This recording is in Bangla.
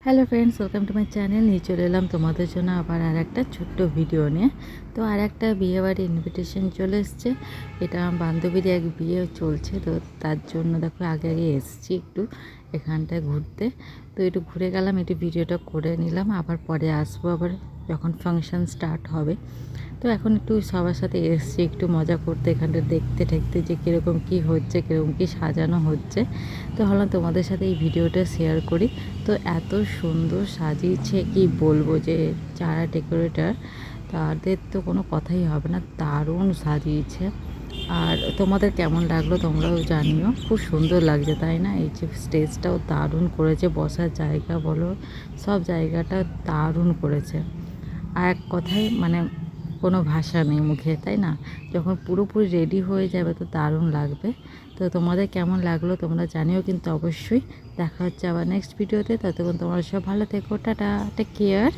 Hello friends, welcome to my channel. নিয়ে চলে এলাম তোমাদের জন্য আবার আর একটা ছোট্ট ভিডিও নিয়ে। তো আর একটা বিয়েবাড়ির ইনভিটেশন চলে এসছে। এটা আমার বান্ধবীর এক বিয়ে চলছে, তো তার জন্য দেখো আগে আগে এসছি একটু এখানটায় ঘুরতে। তো একটু ঘুরে গেলাম, একটু ভিডিওটা করে নিলাম, আবার পরে আসবো আবার যখন ফাংশন স্টার্ট হবে। তো এখন একটু সবার সাথে এসছি একটু মজা করতে, এখানটা দেখতে ঠেকতে যে কীরকম কী হচ্ছে, কীরকম কী সাজানো হচ্ছে। তো ভাবলাম তোমাদের সাথে এই ভিডিওটা শেয়ার করি। তো এত সুন্দর সাজিয়েছে কি বলবো, যে যারা ডেকোরেটর তাদের তো কোনো কথাই হবে না, দারুণ সাজিয়েছে। আর তোমাদের কেমন লাগলো তোমরাও জানিও, খুব সুন্দর লাগছে তাই না? এই যে স্টেজটাও দারুণ করেছে, বসার জায়গা বলো সব জায়গাটা দারুণ করেছে। আর এক কথায় মানে কোনো ভাষা নেই মুখে, তাই না? যখন পুরোপুরি রেডি হয়ে যাবে তো দারুণ লাগবে। তো তোমাদের কেমন লাগলো তোমরা জানিও কিন্তু অবশ্যই। দেখা হচ্ছে আবার নেক্সট ভিডিওতে, ততক্ষণ তোমরা সব ভালো থেকো, টাটা, টেক কেয়ার।